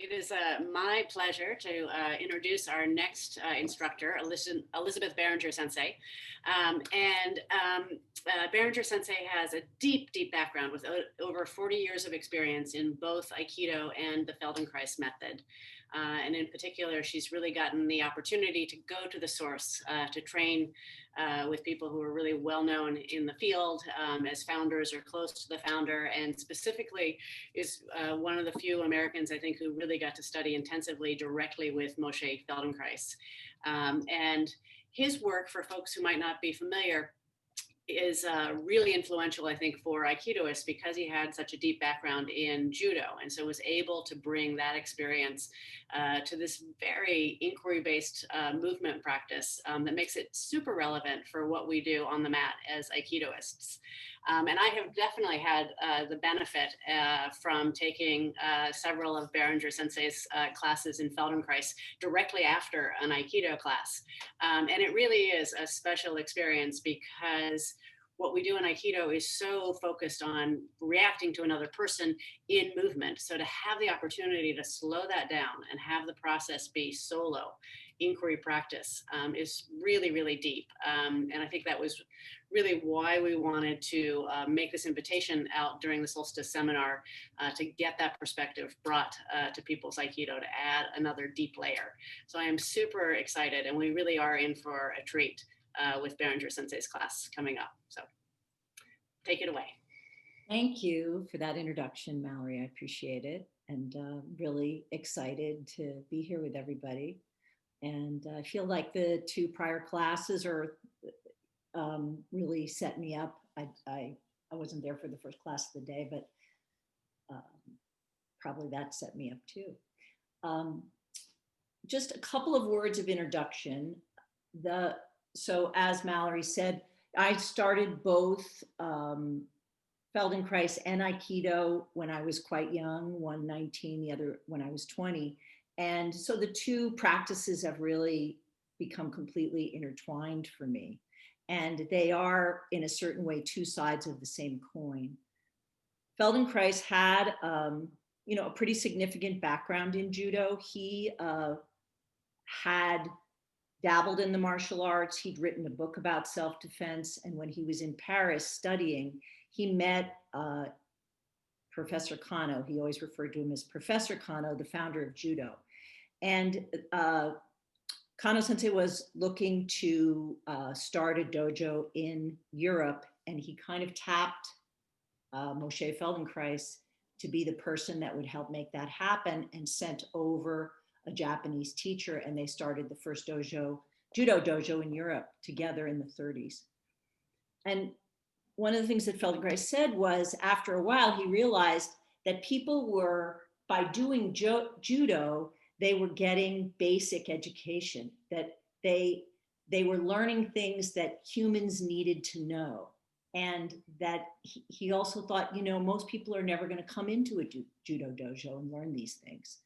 It is my pleasure to introduce our next instructor, Elizabeth Beringer Sensei. Beringer Sensei has a deep, deep background with over 40 years of experience in both Aikido and the Feldenkrais method. And in particular, she's really gotten the opportunity to go to the source, to train with people who are really well known in the field as founders or close to the founder, and specifically is one of the few Americans, I think, who really got to study intensively directly with Moshe Feldenkrais. And his work, for folks who might not be familiar, is really influential, I think, for Aikidoists because he had such a deep background in judo, and so was able to bring that experience to this very inquiry-based movement practice that makes it super relevant for what we do on the mat as Aikidoists. And I have definitely had the benefit from taking several of Beringer Sensei's classes in Feldenkrais directly after an Aikido class. And it really is a special experience because what we do in Aikido is so focused on reacting to another person in movement. So to have the opportunity to slow that down and have the process be solo inquiry practice is really, really deep. And I think that was really why we wanted to make this invitation out during the Solstice seminar to get that perspective brought to people's Aikido to add another deep layer. So I am super excited, and we really are in for a treat with Beringer Sensei's class coming up. So take it away. Thank you for that introduction, Mallory. I appreciate it, and really excited to be here with everybody. And I feel like the two prior classes are really set me up. I wasn't there for the first class of the day, but probably that set me up too. Just a couple of words of introduction. So as Mallory said, I started both Feldenkrais and Aikido when I was quite young, one 19, the other when I was 20. And so the two practices have really become completely intertwined for me. And they are, in a certain way, two sides of the same coin. Feldenkrais had, a pretty significant background in judo. He had dabbled in the martial arts. He'd written a book about self-defense. And when he was in Paris studying, he met Professor Kano. He always referred to him as Professor Kano, the founder of judo. And Kano Sensei was looking to start a dojo in Europe, and he kind of tapped Moshe Feldenkrais to be the person that would help make that happen, and sent over a Japanese teacher, and they started the first judo dojo in Europe together in the 30s. And one of the things that Feldenkrais said was, after a while, he realized that people were, by doing judo, they were getting basic education, that they were learning things that humans needed to know. And that he also thought, most people are never going to come into a judo dojo and learn these things.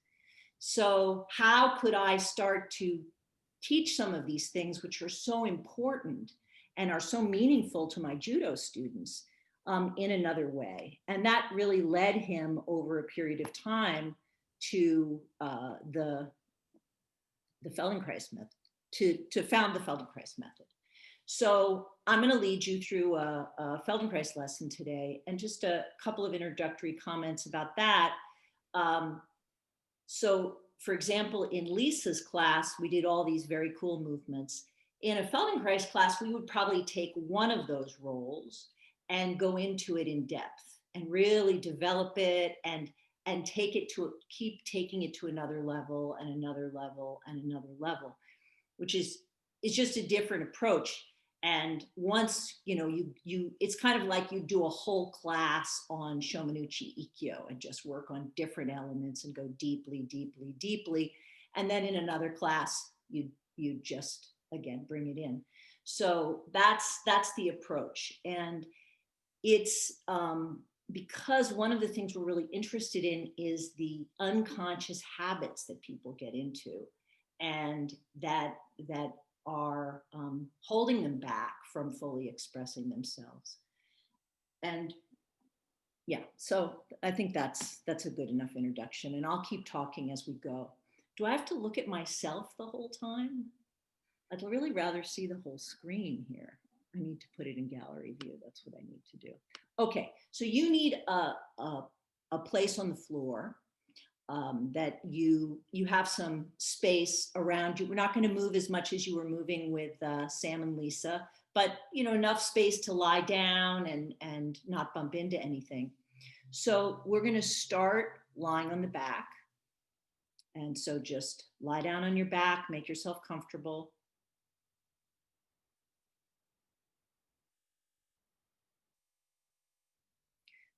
So how could I start to teach some of these things, which are so important and are so meaningful to my judo students, in another way? And that really led him over a period of time to the Feldenkrais method, to found the Feldenkrais method. So I'm going to lead you through a Feldenkrais lesson today, and just a couple of introductory comments about that. So for example, in Lisa's class, we did all these very cool movements. In a Feldenkrais class, we would probably take one of those roles and go into it in depth and really develop it and keep taking it to another level and another level and another level, which is just a different approach. And once, it's kind of like you do a whole class on Shomenuchi Ikkyo and just work on different elements and go deeply, deeply, deeply. And then in another class, you just, again, bring it in. So that's the approach. And it's because one of the things we're really interested in is the unconscious habits that people get into, and that are holding them back from fully expressing themselves. And Yeah, so I think that's a good enough introduction, and I'll keep talking as we go. Do I have to look at myself the whole time? I'd really rather see the whole screen here. I need to put it in gallery view. That's what I need to do. Okay, so you need a place on the floor that you have some space around you. We're not going to move as much as you were moving with Sam and Lisa, but enough space to lie down and not bump into anything. So we're going to start lying on the back. And so just lie down on your back, make yourself comfortable.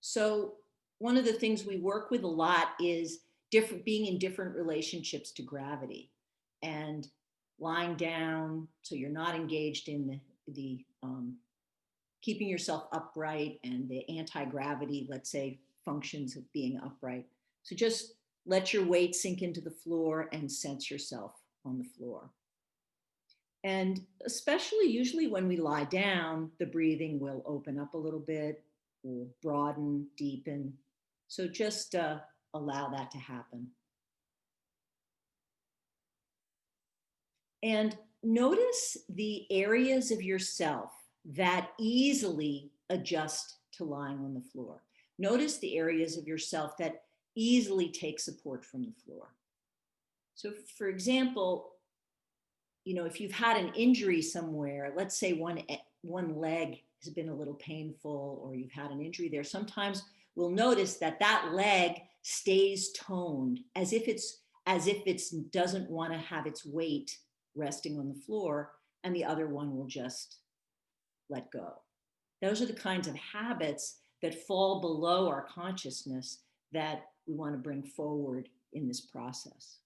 So one of the things we work with a lot is being in different relationships to gravity and lying down so you're not engaged in the keeping yourself upright and the anti-gravity, let's say, functions of being upright. So just let your weight sink into the floor and sense yourself on the floor. And especially usually when we lie down, the breathing will open up a little bit, will broaden, deepen. So just allow that to happen. And notice the areas of yourself that easily adjust to lying on the floor. Notice the areas of yourself that easily take support from the floor. So for example, if you've had an injury somewhere, let's say one leg has been a little painful or you've had an injury there, sometimes we'll notice that leg stays toned as if it doesn't want to have its weight resting on the floor, and the other one will just let go. Those are the kinds of habits that fall below our consciousness that we want to bring forward in this process.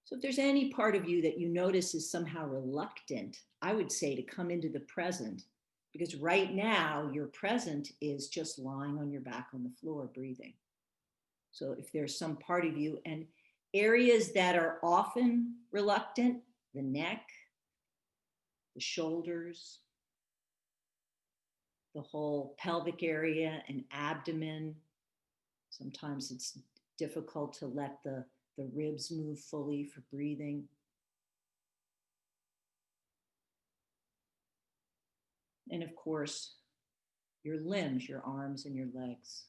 So if there's any part of you that you notice is somehow reluctant, I would say to come into the present, because right now your present is just lying on your back on the floor, breathing. So if there's some part of you, and areas that are often reluctant, the neck, the shoulders, the whole pelvic area and abdomen. Sometimes it's difficult to let the ribs move fully for breathing. And of course, your limbs, your arms and your legs.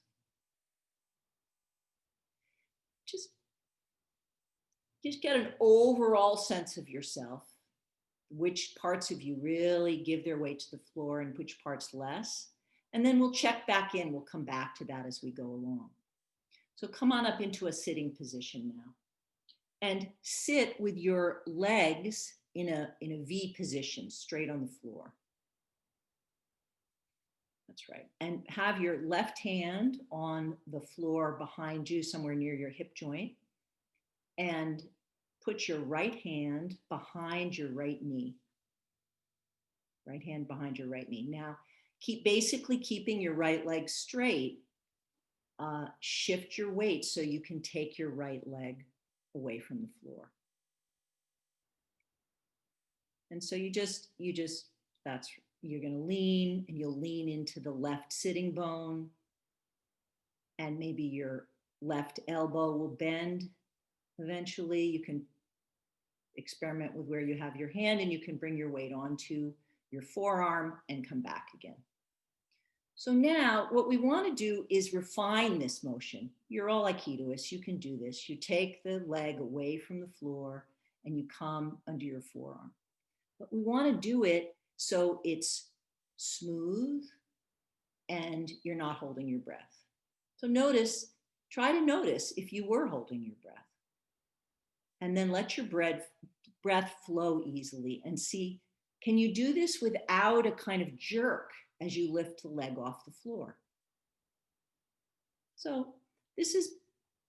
Just get an overall sense of yourself, which parts of you really give their weight to the floor and which parts less. And then we'll check back in. We'll come back to that as we go along. So come on up into a sitting position now. And sit with your legs in a V position, straight on the floor. That's right. And have your left hand on the floor behind you, somewhere near your hip joint. And put your right hand behind your right knee. Right hand behind your right knee. Now, basically keeping your right leg straight. Shift your weight so you can take your right leg away from the floor. And so you're going to lean, and you'll lean into the left sitting bone, and maybe your left elbow will bend. Eventually, you can experiment with where you have your hand, and you can bring your weight onto your forearm and come back again. So now what we want to do is refine this motion. You're all Aikidoists, you can do this. You take the leg away from the floor and you come under your forearm. But we want to do it so it's smooth and you're not holding your breath. So try to notice if you were holding your breath. And then let your breath flow easily and see, can you do this without a kind of jerk as you lift the leg off the floor? So this is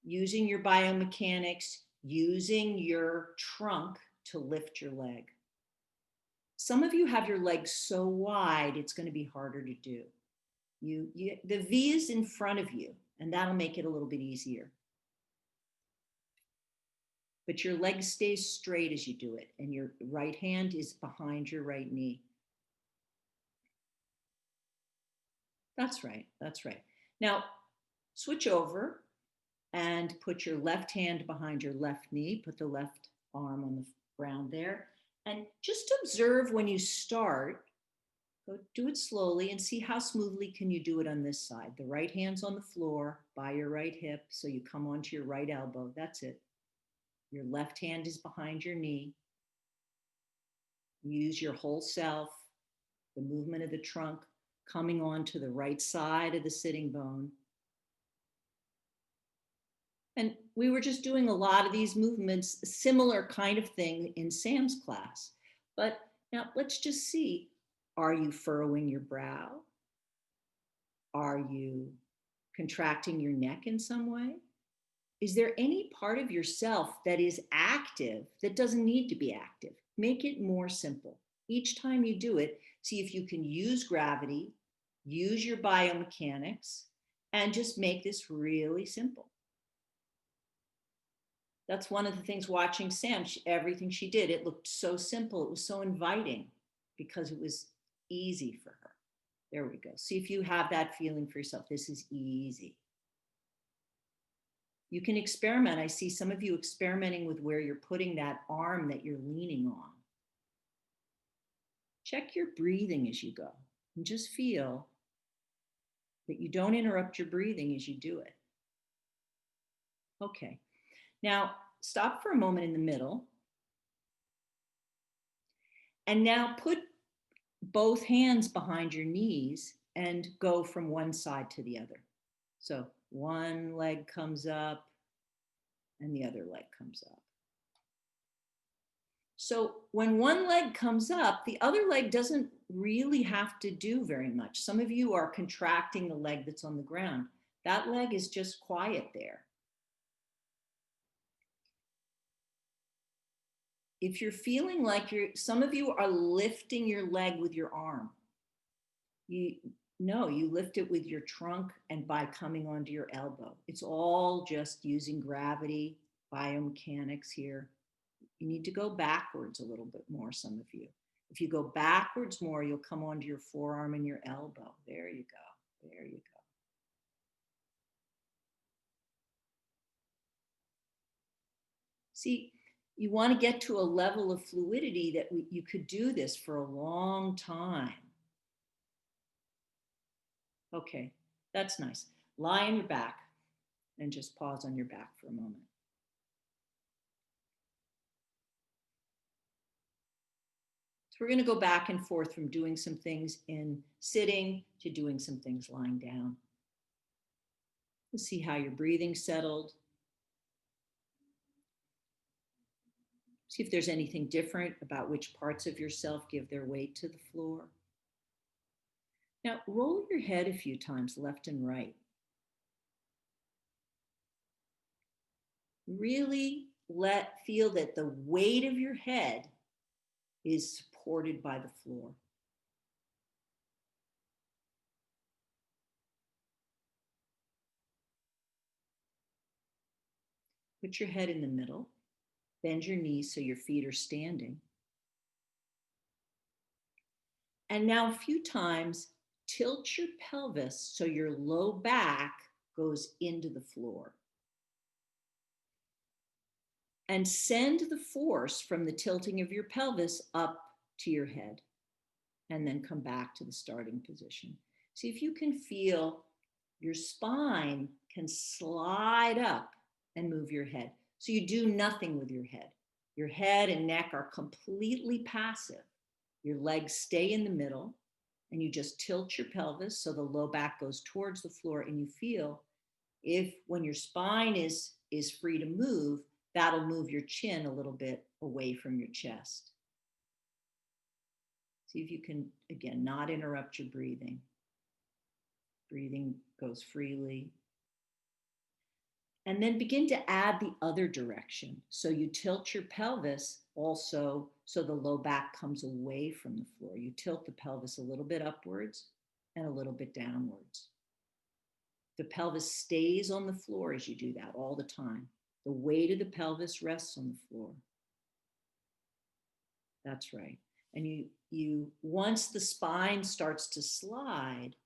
using your biomechanics, using your trunk to lift your leg. Some of you have your legs so wide, it's going to be harder to do. The V is in front of you, and that'll make it a little bit easier. But your leg stays straight as you do it, and your right hand is behind your right knee. That's right. Now, Switch over and put your left hand behind your left knee. Put the left arm on the ground there. And just observe when you start. Go do it slowly and see how smoothly can you do it on this side. The right hand's on the floor by your right hip, so you come onto your right elbow. That's it. Your left hand is behind your knee. Use your whole self, the movement of the trunk coming onto the right side of the sitting bone. And we were just doing a lot of these movements, similar kind of thing in Sam's class. But now let's just see, are you furrowing your brow? Are you contracting your neck in some way? Is there any part of yourself that is active that doesn't need to be active? Make it more simple. Each time you do it, see if you can use gravity, use your biomechanics, and just make this really simple. That's one of the things watching Sam, everything she did, it looked so simple. It was so inviting because it was easy for her. There we go. See if you have that feeling for yourself. This is easy. You can experiment. I see some of you experimenting with where you're putting that arm that you're leaning on. Check your breathing as you go and just feel that you don't interrupt your breathing as you do it. Okay. Now, stop for a moment in the middle. And now put both hands behind your knees and go from one side to the other. So one leg comes up and the other leg comes up. So when one leg comes up, the other leg doesn't really have to do very much. Some of you are contracting the leg that's on the ground. That leg is just quiet there. If you're feeling like some of you are lifting your leg with your arm. You lift it with your trunk and by coming onto your elbow. It's all just using gravity, biomechanics here. You need to go backwards a little bit more, some of you. If you go backwards more, you'll come onto your forearm and your elbow. There you go. There you go. See, you want to get to a level of fluidity that you could do this for a long time. Okay, that's nice. Lie on your back and just pause on your back for a moment. So we're going to go back and forth from doing some things in sitting to doing some things lying down. Let's see how your breathing settled. See if there's anything different about which parts of yourself give their weight to the floor. Now, roll your head a few times, left and right. Really feel that the weight of your head is supported by the floor. Put your head in the middle. Bend your knees so your feet are standing. And now a few times, tilt your pelvis so your low back goes into the floor. And send the force from the tilting of your pelvis up to your head. And then come back to the starting position. See if you can feel your spine can slide up and move your head. So you do nothing with your head. Your head and neck are completely passive. Your legs stay in the middle and you just tilt your pelvis so the low back goes towards the floor, and you feel if when your spine is free to move, that'll move your chin a little bit away from your chest. See if you can, again, not interrupt your breathing. Breathing goes freely. And then begin to add the other direction. So you tilt your pelvis also so the low back comes away from the floor. You tilt the pelvis a little bit upwards and a little bit downwards. The pelvis stays on the floor as you do that all the time. The weight of the pelvis rests on the floor. That's right. And you once the spine starts to slide,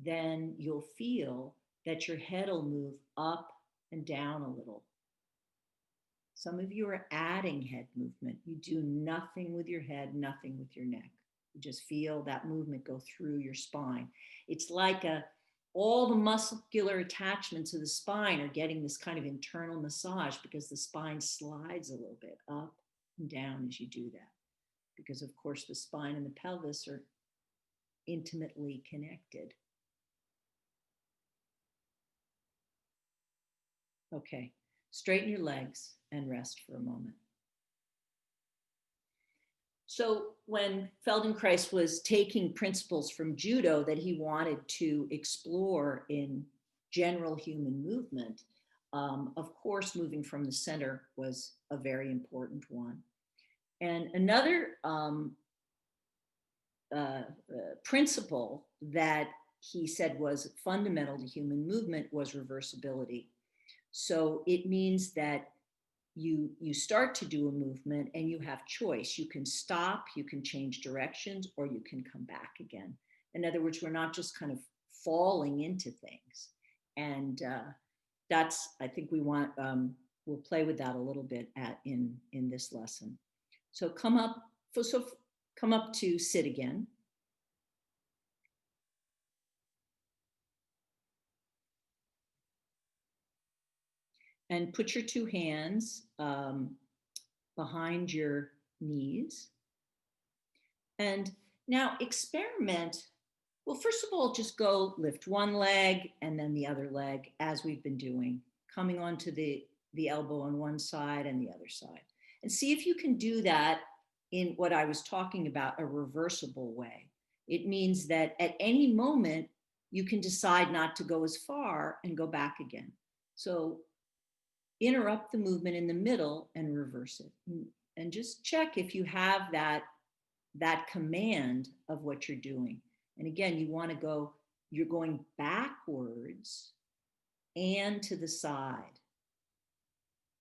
then you'll feel that your head will move up and down a little. Some of you are adding head movement. You do nothing with your head, nothing with your neck. You just feel that movement go through your spine. It's like all the muscular attachments of the spine are getting this kind of internal massage because the spine slides a little bit up and down as you do that. Because, of course, the spine and the pelvis are intimately connected. Okay, straighten your legs and rest for a moment. So when Feldenkrais was taking principles from judo that he wanted to explore in general human movement, of course, moving from the center was a very important one. And another principle that he said was fundamental to human movement was reversibility. So it means that you start to do a movement and you have choice. You can stop, you can change directions, or you can come back again. In other words, we're not just kind of falling into things. And that's, I think we want, we'll play with that a little bit in this lesson. So come up to sit again. And put your two hands behind your knees. And now experiment. Well, first of all, just go lift one leg and then the other leg as we've been doing, coming onto the elbow on one side and the other side. And see if you can do that in what I was talking about, a reversible way. It means that at any moment, you can decide not to go as far and go back again. So interrupt the movement in the middle and reverse it. And just check if you have that command of what you're doing. And again, you want to go, you're going backwards and to the side.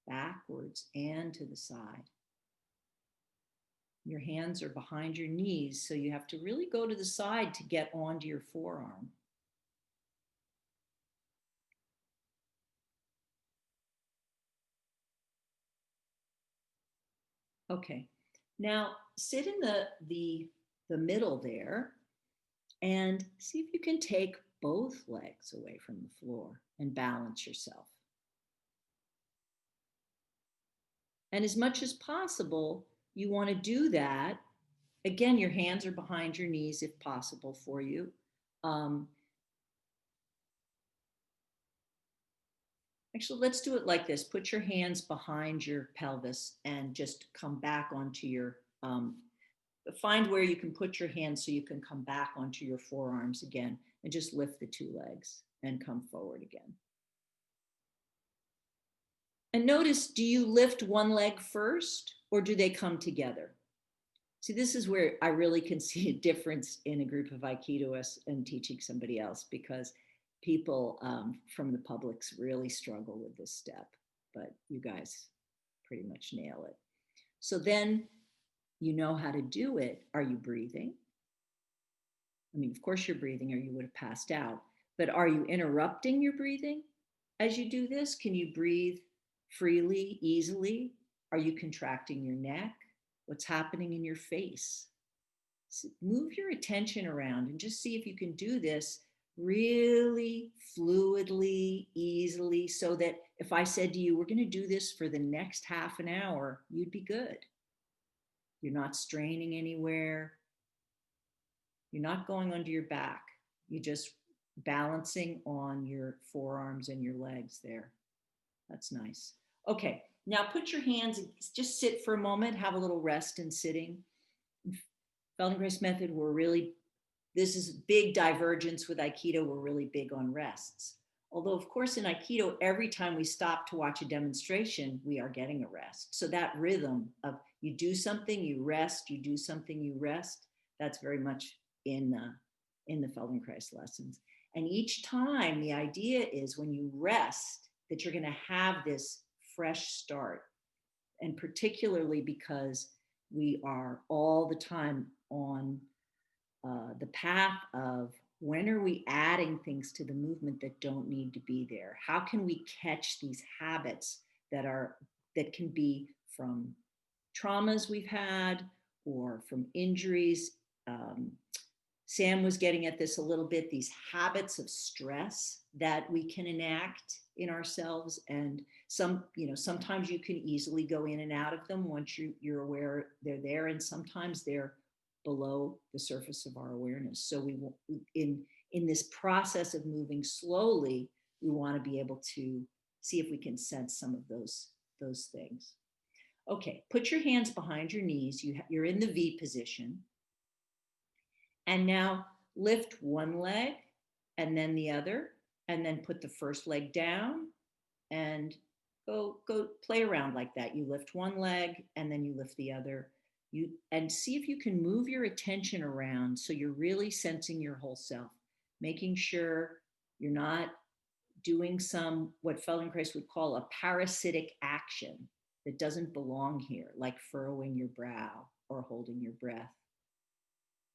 Backwards and to the side. Your hands are behind your knees, so you have to really go to the side to get onto your forearm. Okay, now sit in the middle there and see if you can take both legs away from the floor and balance yourself. And as much as possible, you want to do that. Again, your hands are behind your knees if possible for you. Actually, let's do it like this. Put your hands behind your pelvis and just come back onto your, find where you can put your hands so you can come back onto your forearms again and just lift the two legs and come forward again. And notice, do you lift one leg first or do they come together? See, this is where I really can see a difference in a group of Aikidoists and teaching somebody else, because people from the publics really struggle with this step, but you guys pretty much nail it. So then you know how to do it. Are you breathing? I mean, of course you're breathing or you would have passed out, but are you interrupting your breathing as you do this? Can you breathe freely, easily? Are you contracting your neck? What's happening in your face? So move your attention around and just see if you can do this really fluidly, easily, so that if I said to you, we're going to do this for the next half an hour, you'd be good. You're not straining anywhere. You're not going under your back. You're just balancing on your forearms and your legs there. That's nice. Okay, now put your hands, just sit for a moment, have a little rest in sitting. Feldenkrais method, this is big divergence with Aikido. We're really big on rests. Although, of course, in Aikido, every time we stop to watch a demonstration, we are getting a rest. So that rhythm of you do something, you rest, you do something, you rest, that's very much in the Feldenkrais lessons. And each time, the idea is when you rest, that you're going to have this fresh start. And particularly because we are all the time on the path of When are we adding things to the movement that don't need to be there? How can we catch these habits that can be from traumas we've had or from injuries? Sam was getting at this a little bit, these habits of stress that we can enact in ourselves. And sometimes you can easily go in and out of them once you're aware they're there. And sometimes they're below the surface of our awareness. So in this process of moving slowly, we want to be able to see if we can sense some of those things. Okay, put your hands behind your knees. You're in the V position. And now lift one leg and then the other, and then put the first leg down and go play around like that. You lift one leg and then you lift the other. And see if you can move your attention around so you're really sensing your whole self, making sure you're not doing what Feldenkrais would call a parasitic action that doesn't belong here, like furrowing your brow or holding your breath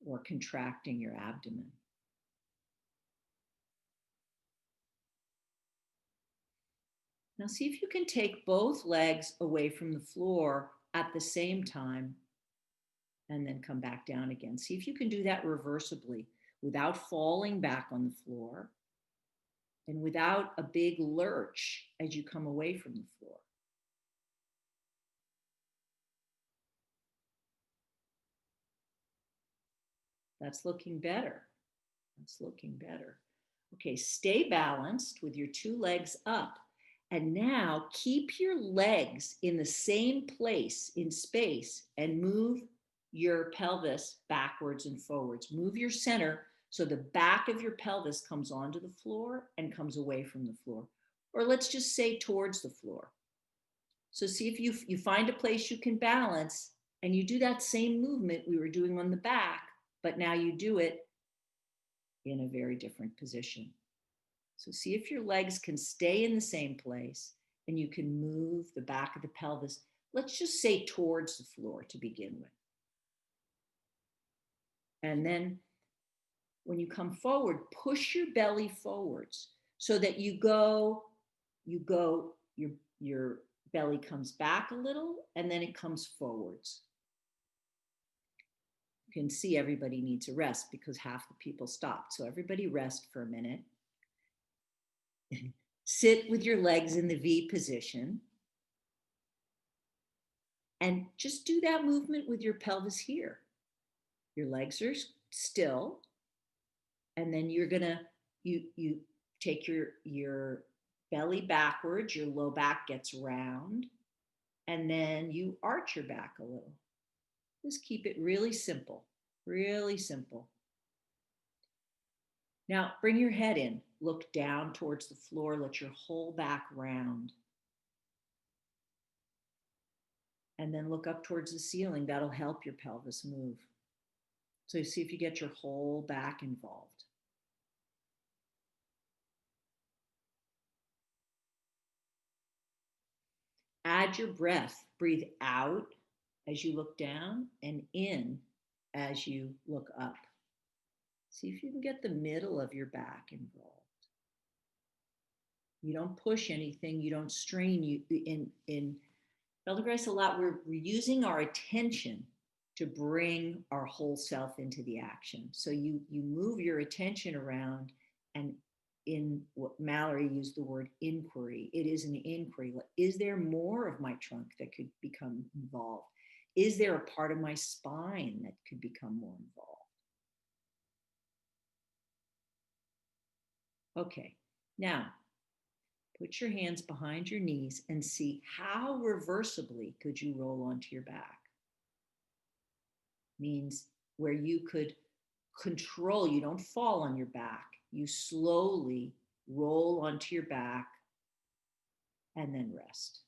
or contracting your abdomen. Now see if you can take both legs away from the floor at the same time and then come back down again. See if you can do that reversibly without falling back on the floor and without a big lurch as you come away from the floor. That's looking better. That's looking better. Okay, stay balanced with your two legs up. And now keep your legs in the same place in space and move your pelvis backwards and forwards. Move your center so the back of your pelvis comes onto the floor and comes away from the floor. Or let's just say towards the floor. So see if you find a place you can balance and you do that same movement we were doing on the back, but now you do it in a very different position. So see if your legs can stay in the same place and you can move the back of the pelvis, let's just say towards the floor to begin with. And then when you come forward, push your belly forwards so that your belly comes back a little and then it comes forwards. You can see everybody needs a rest because half the people stopped. So everybody rest for a minute. Sit with your legs in the V position and just do that movement with your pelvis here. Your legs are still, and then you're gonna you take your belly backwards, your low back gets round, and then you arch your back a little. Just keep it really simple, really simple. Now bring your head in, look down towards the floor, let your whole back round. And then look up towards the ceiling. That'll help your pelvis move. So see if you get your whole back involved. Add your breath. Breathe out as you look down and in as you look up. See if you can get the middle of your back involved. You don't push anything. You don't strain. In Feldenkrais a lot, we're using our attention to bring our whole self into the action. So you move your attention around, and in what Mallory used the word inquiry, it is an inquiry. Is there more of my trunk that could become involved? Is there a part of my spine that could become more involved? Okay, now put your hands behind your knees and see how reversibly could you roll onto your back. Means where you could control, you don't fall on your back, you slowly roll onto your back and then rest.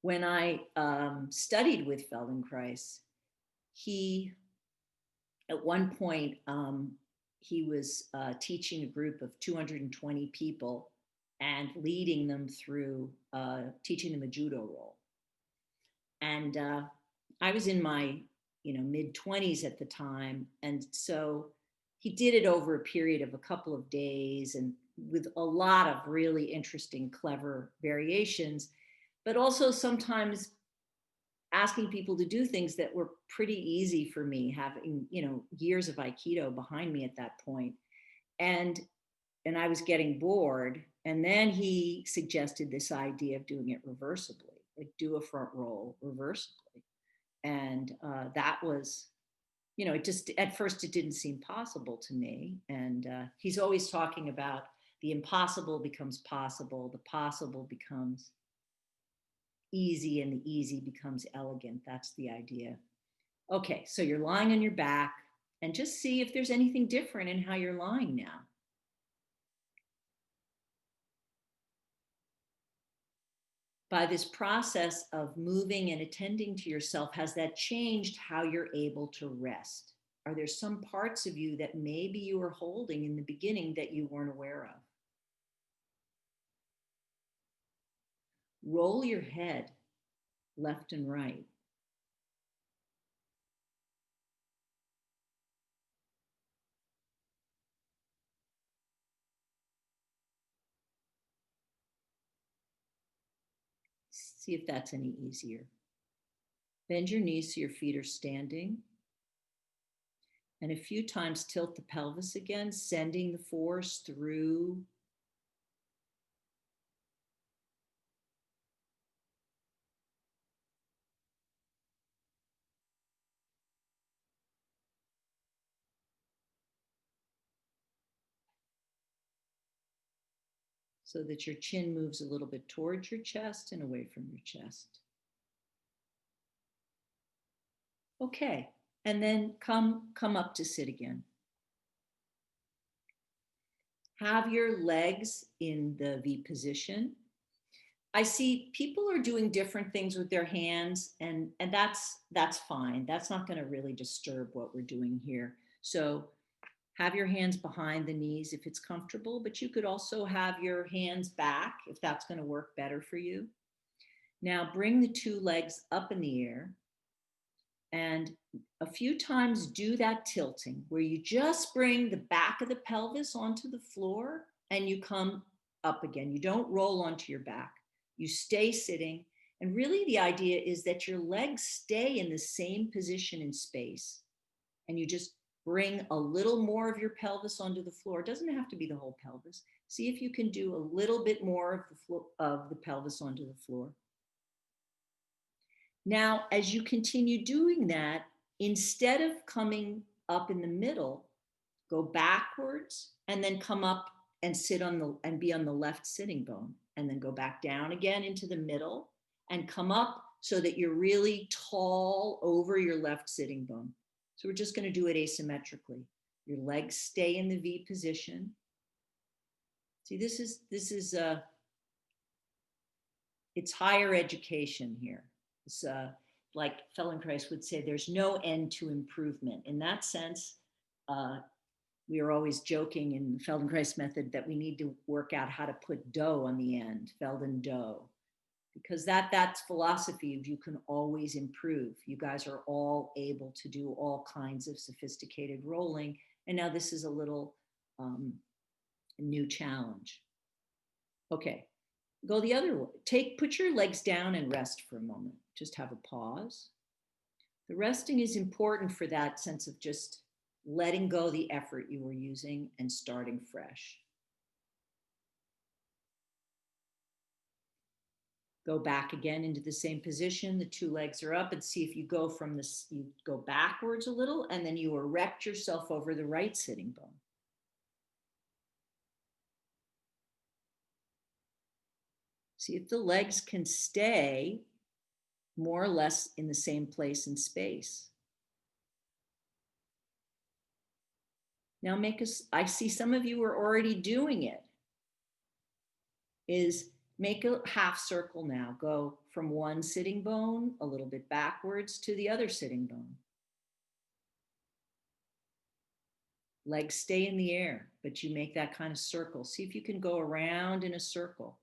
When I studied with Feldenkrais, at one point, he was teaching a group of 220 people and leading them through teaching them a judo roll. And I was in my, mid 20s at the time. And so he did it over a period of a couple of days and with a lot of really interesting, clever variations, but also sometimes asking people to do things that were pretty easy for me, having, years of Aikido behind me at that point. And and I was getting bored. And then he suggested this idea of doing it reversibly, like do a front roll reversibly. And that was, it just, at first, it didn't seem possible to me. And he's always talking about the impossible becomes possible, the possible becomes easy, and the easy becomes elegant. That's the idea. Okay, so you're lying on your back, and just see if there's anything different in how you're lying now. By this process of moving and attending to yourself, has that changed how you're able to rest? Are there some parts of you that maybe you were holding in the beginning that you weren't aware of? Roll your head left and right. See if that's any easier. Bend your knees so your feet are standing. And a few times tilt the pelvis again, sending the force through so that your chin moves a little bit towards your chest and away from your chest. Okay, and then come up to sit again. Have your legs in the V position. I see people are doing different things with their hands, and that's fine. That's not going to really disturb what we're doing here. So have your hands behind the knees if it's comfortable, but you could also have your hands back if that's going to work better for you. Now bring the two legs up in the air, and a few times do that tilting where you just bring the back of the pelvis onto the floor and you come up again. You don't roll onto your back. You stay sitting. And really, the idea is that your legs stay in the same position in space. And you just bring a little more of your pelvis onto the floor. It doesn't have to be the whole pelvis. See if you can do a little bit more of the pelvis onto the floor. Now, as you continue doing that, instead of coming up in the middle, go backwards and then come up and sit on the and be on the left sitting bone, and then go back down again into the middle and come up so that you're really tall over your left sitting bone. So we're just going to do it asymmetrically. Your legs stay in the V position. See, this is it's higher education here. It's like Feldenkrais would say, there's no end to improvement. In that sense, we are always joking in the Feldenkrais method that we need to work out how to put do on the end, Felden do, because that's philosophy of you can always improve. You guys are all able to do all kinds of sophisticated rolling, and now this is a little new challenge. Okay, go the other way. Put your legs down and rest for a moment. Just have a pause. The resting is important for that sense of just letting go the effort you were using and starting fresh. Go back again into the same position. The two legs are up, and see if you go from this, you go backwards a little, and then you erect yourself over the right sitting bone. See if the legs can stay more or less in the same place in space. Now I see some of you are already doing it, is make a half circle now. Go from one sitting bone a little bit backwards to the other sitting bone. Legs stay in the air, but you make that kind of circle. See if you can go around in a circle.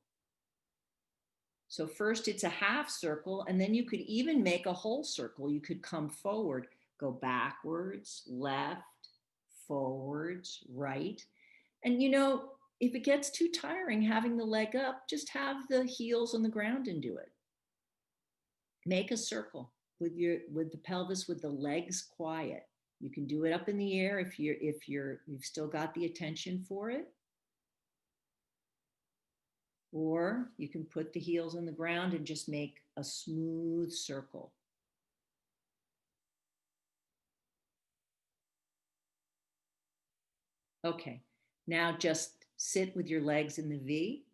So first it's a half circle, and then you could even make a whole circle. You could come forward, go backwards, left, forwards, right. And if it gets too tiring having the leg up, just have the heels on the ground and do it. Make a circle with the pelvis with the legs quiet. You can do it up in the air if you've still got the attention for it. Or you can put the heels on the ground and just make a smooth circle. Okay, now just sit with your legs in the V.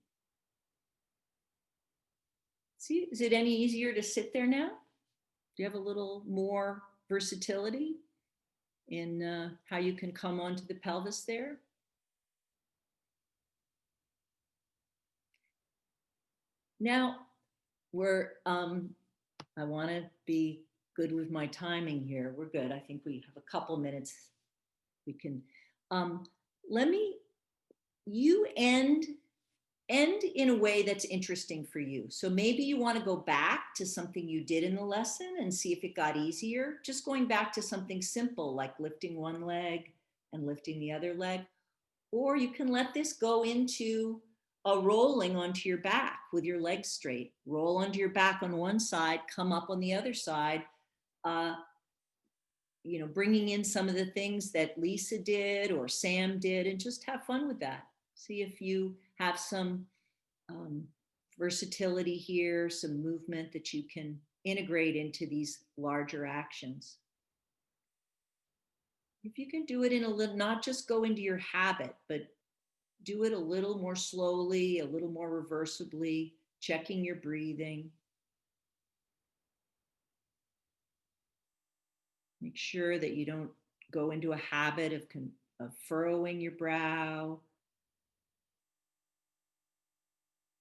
See, is it any easier to sit there now? Do you have a little more versatility in how you can come onto the pelvis there? Now, I want to be good with my timing here. We're good. I think we have a couple minutes. We can, you end in a way that's interesting for you. So maybe you want to go back to something you did in the lesson and see if it got easier. Just going back to something simple like lifting one leg and lifting the other leg. Or you can let this go into a rolling onto your back with your legs straight. Roll onto your back on one side, come up on the other side. Bringing in some of the things that Lisa did or Sam did, and just have fun with that. See if you have some versatility here, some movement that you can integrate into these larger actions. If you can do it in a little, not just go into your habit, but do it a little more slowly, a little more reversibly, checking your breathing. Make sure that you don't go into a habit of furrowing your brow,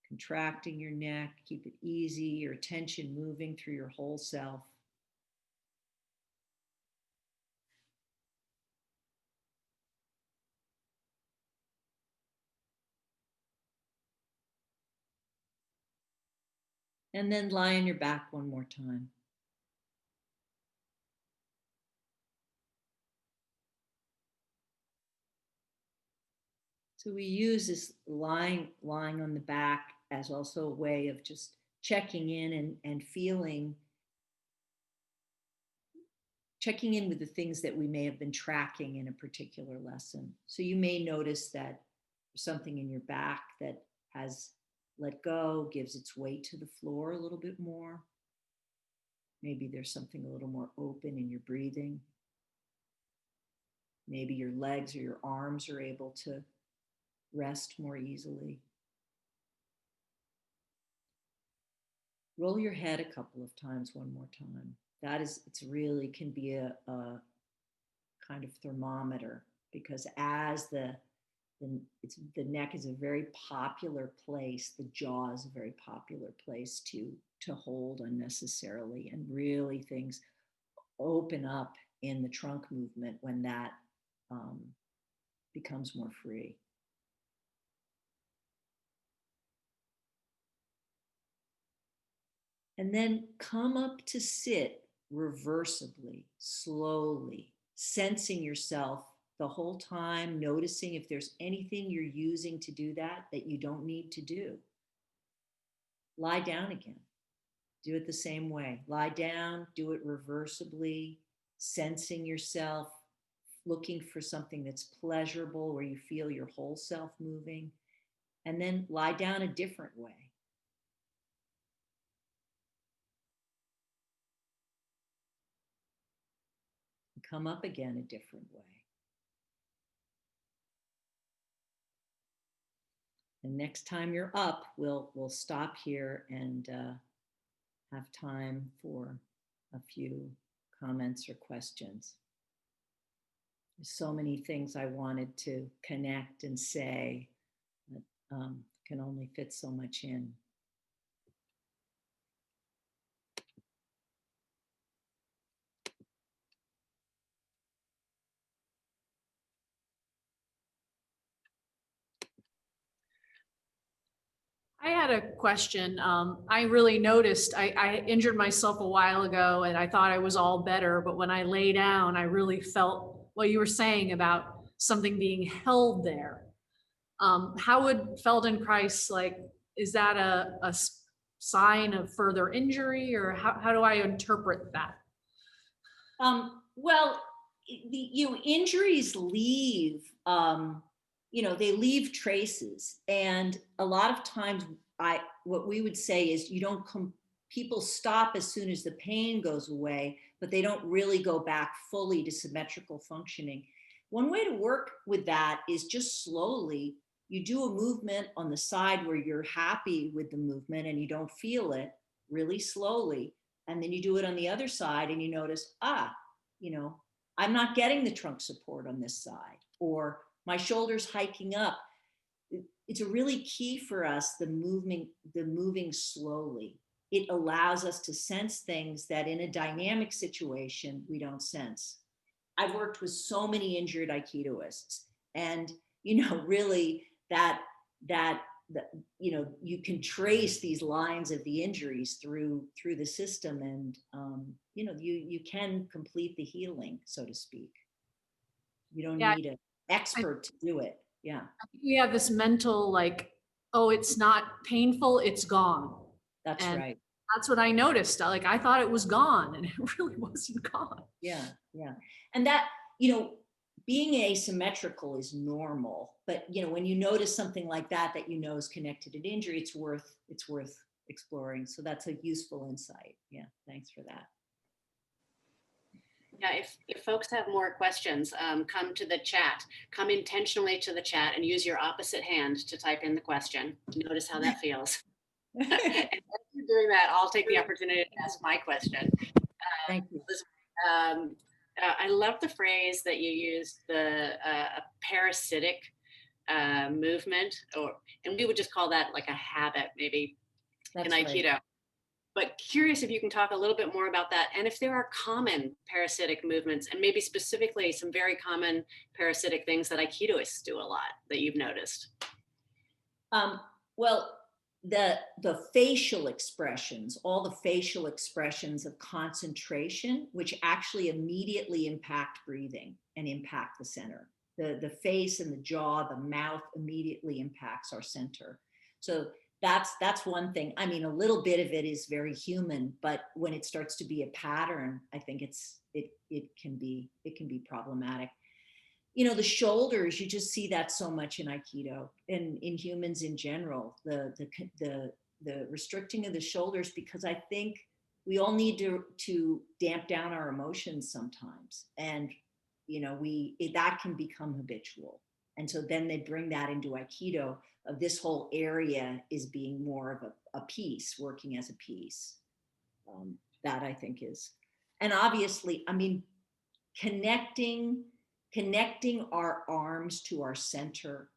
contracting your neck. Keep it easy, your attention moving through your whole self. And then lie on your back one more time. So we use this lying on the back as also a way of just checking in and checking in with the things that we may have been tracking in a particular lesson. So you may notice that there's something in your back that has let go, gives its weight to the floor a little bit more. Maybe there's something a little more open in your breathing. Maybe your legs or your arms are able to rest more easily. Roll your head a couple of times, one more time. It's really can be a kind of thermometer, because as the neck is a very popular place, the jaw is a very popular place to hold unnecessarily, and really things open up in the trunk movement when that becomes more free. And then come up to sit reversibly, slowly, sensing yourself the whole time, noticing if there's anything you're using to do that you don't need to do. Lie down again. Do it the same way. Lie down, do it reversibly, sensing yourself, looking for something that's pleasurable where you feel your whole self moving, and then lie down a different way. Come up again a different way. And next time you're up, we'll stop here and have time for a few comments or questions. There's so many things I wanted to connect and say, but can only fit so much in. I had a question. I really noticed I injured myself a while ago and I thought I was all better, but when I lay down, I really felt what you were saying about something being held there. How would Feldenkrais, like, is that a sign of further injury, or how do I interpret that? Well, injuries leave, they leave traces. And a lot of times what we would say is you don't people stop as soon as the pain goes away, but they don't really go back fully to symmetrical functioning. One way to work with that is just slowly. You do a movement on the side where you're happy with the movement and you don't feel it, really slowly. And then you do it on the other side and you notice, you know, I'm not getting the trunk support on this side, or my shoulders hiking up. It's a really key for us, the moving slowly. It allows us to sense things that in a dynamic situation we don't sense. I've worked with so many injured Aikidoists, and really that you can trace these lines of the injuries through the system, and you can complete the healing, so to speak. You don't Yeah, need an expert to do it. Yeah, I think we have this mental, like, oh, it's not painful, it's gone. that's And right. that's what I noticed. Like, I thought it was gone and it really wasn't gone. Yeah, yeah. And that, you know, being asymmetrical is normal, but when you notice something like that is connected to injury, it's worth exploring. So that's a useful insight. Yeah, thanks for that. Yeah, if folks have more questions, come to the chat. Come intentionally to the chat and use your opposite hand to type in the question. Notice how that feels. And as you're doing that, I'll take the opportunity to ask my question. Thank you. I love the phrase that you used, the parasitic movement, and we would just call that like a habit, maybe. That's in Aikido. Right. But curious if you can talk a little bit more about that, and if there are common parasitic movements, and maybe specifically some very common parasitic things that Aikidoists do a lot that you've noticed. Well, the facial expressions, all the facial expressions of concentration, which actually immediately impact breathing and impact the center. The face and the jaw, the mouth immediately impacts our center. So that's one thing. I mean, a little bit of it is very human, but when it starts to be a pattern, I think it can be problematic. The shoulders, you just see that so much in Aikido and in humans in general, the restricting of the shoulders, because I think we all need to damp down our emotions sometimes. And, that can become habitual. And so then they bring that into Aikido, of this whole area is being more of a piece, working as a piece. That I think is, and obviously, I mean, connecting our arms to our center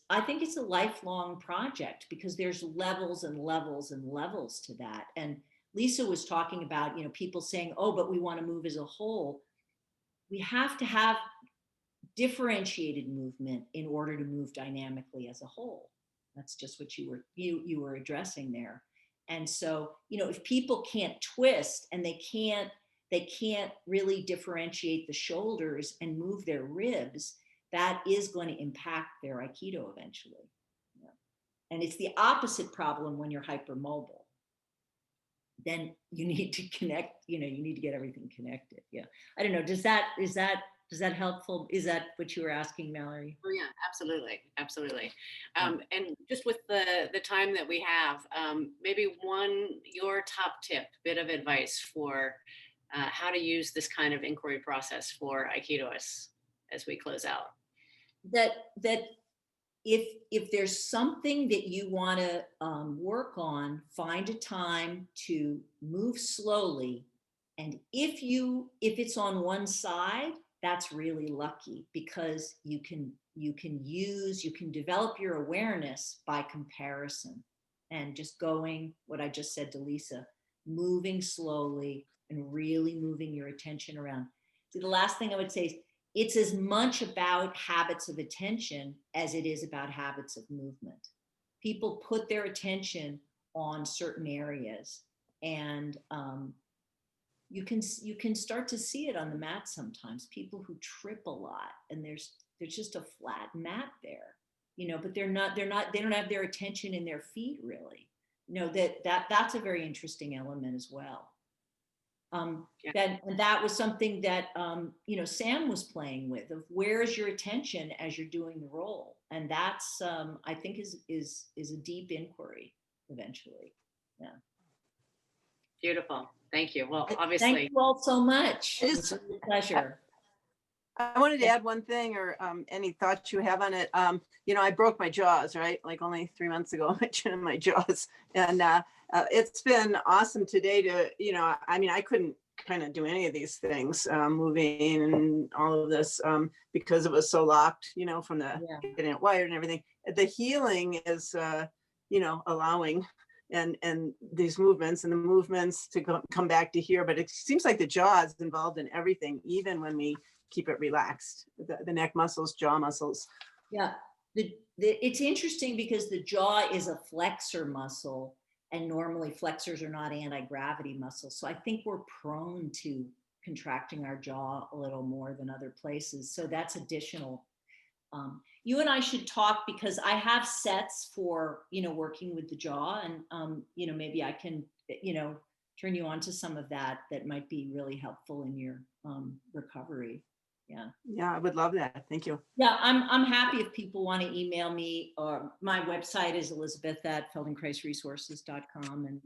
I think it's a lifelong project, because there's levels and levels and levels to that. And Lisa was talking about, people saying, oh, but we want to move as a whole. We have to have differentiated movement in order to move dynamically as a whole. That's just what you were addressing there. And so, if people can't twist and they can't really differentiate the shoulders and move their ribs, that is going to impact their Aikido eventually. Yeah. And it's the opposite problem when you're hypermobile. Then you need to connect, you need to get everything connected. Yeah. I don't know. Is that helpful? Is that what you were asking, Mallory? Oh yeah, absolutely. Absolutely. And just with the time that we have, maybe your top tip, bit of advice for how to use this kind of inquiry process for Aikidoists as we close out. That if there's something that you want to work on, find a time to move slowly. And if it's on one side, that's really lucky, because you can develop your awareness by comparison, and just going, what I just said to Lisa, moving slowly and really moving your attention around. So the last thing I would say is, it's as much about habits of attention as it is about habits of movement. people put their attention on certain areas, and you can start to see it on the mat sometimes. People who trip a lot, and there's just a flat mat there, but they don't have their attention in their feet really. That's a very interesting element as well. That was something that Sam was playing with, of where is your attention as you're doing the role, and that's I think is a deep inquiry eventually. Yeah. Beautiful. Thank you. Well, obviously. Thank you all so much. It's a pleasure. I wanted to add one thing, or any thoughts you have on it. I broke my jaws, right? Like only 3 months ago, my chin and my jaws. And it's been awesome today to, I couldn't kind of do any of these things, moving and all of this, because it was so locked, from the getting it wired and everything. The healing is, allowing and these movements and the movements to come back to here. But it seems like the jaw is involved in everything, even when we keep it relaxed, the neck muscles, jaw muscles. Yeah, it's interesting because the jaw is a flexor muscle, and normally flexors are not anti-gravity muscles. So I think we're prone to contracting our jaw a little more than other places. So that's additional. You and I should talk, because I have sets for, working with the jaw, and, maybe I can, turn you on to some of that might be really helpful in your recovery. Yeah. Yeah, I would love that. Thank you. Yeah, I'm happy if people want to email me, or my website is elizabeth@feldenkrais.resources.com, and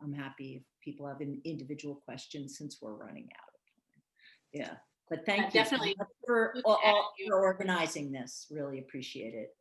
I'm happy if people have individual questions, since we're running out of time. Yeah, but thank you definitely for organizing this. Really appreciate it.